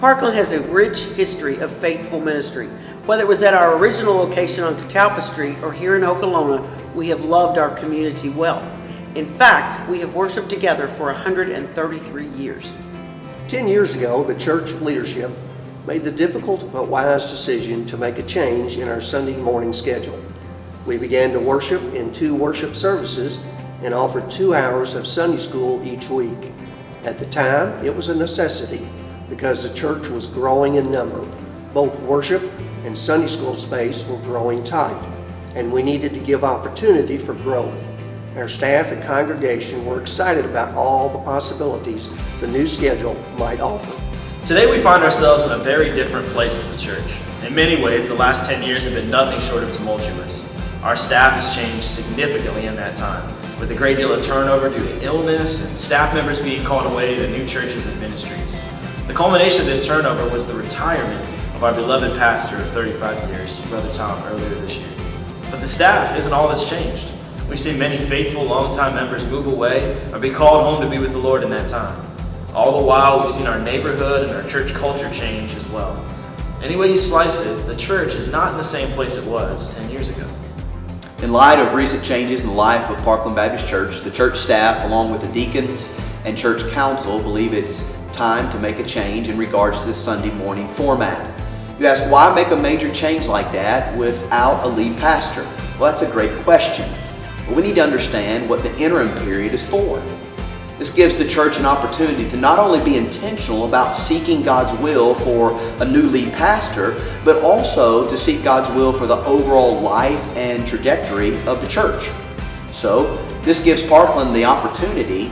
Parkland has a rich history of faithful ministry. Whether it was at our original location on Catalpa Street or here in Okolona, we have loved our community well. In fact, we have worshiped together for 133 years. 10 years ago, the church leadership made the difficult but wise decision to make a change in our Sunday morning schedule. We began to worship in 2 worship services and offered 2 hours of Sunday school each week. At the time, it was a necessity because the church was growing in number. Both worship and Sunday school space were growing tight, and we needed to give opportunity for growth. Our staff and congregation were excited about all the possibilities the new schedule might offer. Today we find ourselves in a very different place as a church. In many ways, the last 10 years have been nothing short of tumultuous. Our staff has changed significantly in that time, with a great deal of turnover due to illness and staff members being called away to new churches and ministries. The culmination of this turnover was the retirement of our beloved pastor of 35 years, Brother Tom, earlier this year. But the staff isn't all that's changed. We've seen many faithful, longtime members move away or be called home to be with the Lord in that time. All the while, we've seen our neighborhood and our church culture change as well. Any way you slice it, the church is not in the same place it was 10 years ago. In light of recent changes in the life of Parkland Baptist Church, the church staff, along with the deacons and church council, believe it's time to make a change in regards to the Sunday morning format. You ask, why make a major change like that without a lead pastor? Well, that's a great question. But we need to understand what the interim period is for. This gives the church an opportunity to not only be intentional about seeking God's will for a new lead pastor, but also to seek God's will for the overall life and trajectory of the church. So this gives Parkland the opportunity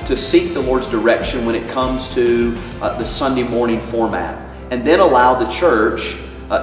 to seek the Lord's direction when it comes to the Sunday morning format, and then allow the church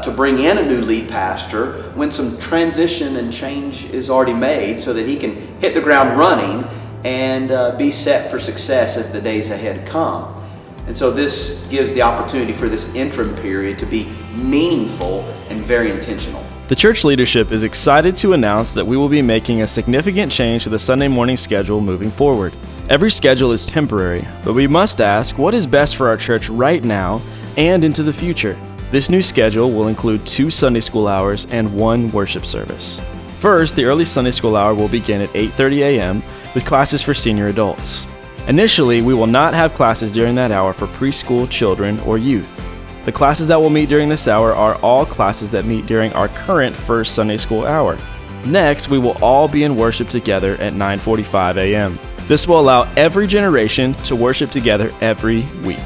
to bring in a new lead pastor when some transition and change is already made, so that he can hit the ground running and be set for success as the days ahead come. And so this gives the opportunity for this interim period to be meaningful and very intentional. The church leadership is excited to announce that we will be making a significant change to the Sunday morning schedule moving forward. Every schedule is temporary, but we must ask what is best for our church right now and into the future. This new schedule will include 2 Sunday school hours and 1 worship service. First, the early Sunday school hour will begin at 8:30 a.m. with classes for senior adults. Initially, we will not have classes during that hour for preschool children or youth. The classes that will meet during this hour are all classes that meet during our current first Sunday school hour. Next, we will all be in worship together at 9:45 a.m. This will allow every generation to worship together every week.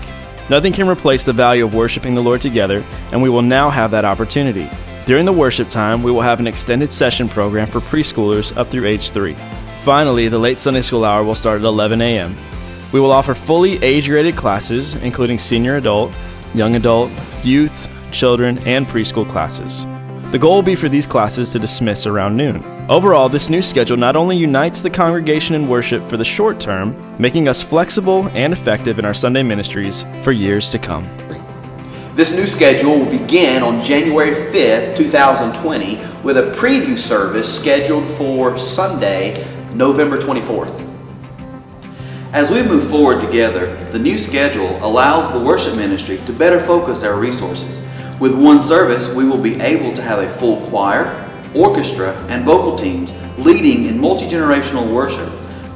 Nothing can replace the value of worshiping the Lord together, and we will now have that opportunity. During the worship time, we will have an extended session program for preschoolers up through age 3. Finally, the late Sunday school hour will start at 11 a.m. We will offer fully age-graded classes, including senior adult, young adult, youth, children, and preschool classes. The goal will be for these classes to dismiss around noon. Overall, this new schedule not only unites the congregation in worship for the short term, making us flexible and effective in our Sunday ministries for years to come. This new schedule will begin on January 5th, 2020, with a preview service scheduled for Sunday, November 24th. As we move forward together, the new schedule allows the worship ministry to better focus our resources. With 1 service, we will be able to have a full choir, orchestra, and vocal teams leading in multi-generational worship,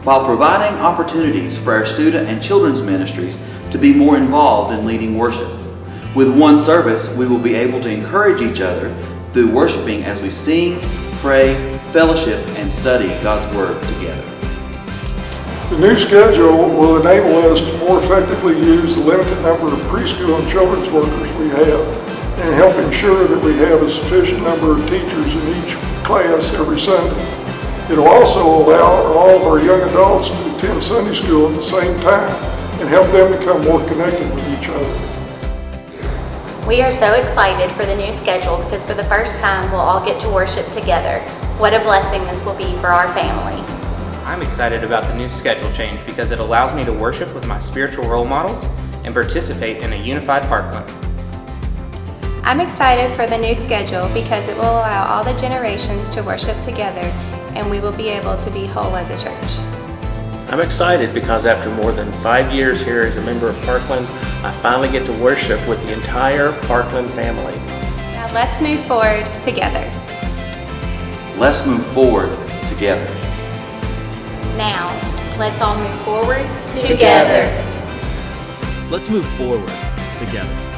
while providing opportunities for our student and children's ministries to be more involved in leading worship. With 1 service, we will be able to encourage each other through worshiping as we sing, pray, fellowship, and study God's Word together. The new schedule will enable us to more effectively use the limited number of preschool and children's workers we have, and help ensure that we have a sufficient number of teachers in each class every Sunday. It will also allow all of our young adults to attend Sunday school at the same time and help them become more connected with each other. We are so excited for the new schedule because for the first time we'll all get to worship together. What a blessing this will be for our family. I'm excited about the new schedule change because it allows me to worship with my spiritual role models and participate in a unified Parkland. I'm excited for the new schedule because it will allow all the generations to worship together, and we will be able to be whole as a church. I'm excited because after more than 5 years here as a member of Parkland, I finally get to worship with the entire Parkland family. Now let's move forward together. Let's move forward together. Now, let's all move forward together. Let's move forward together.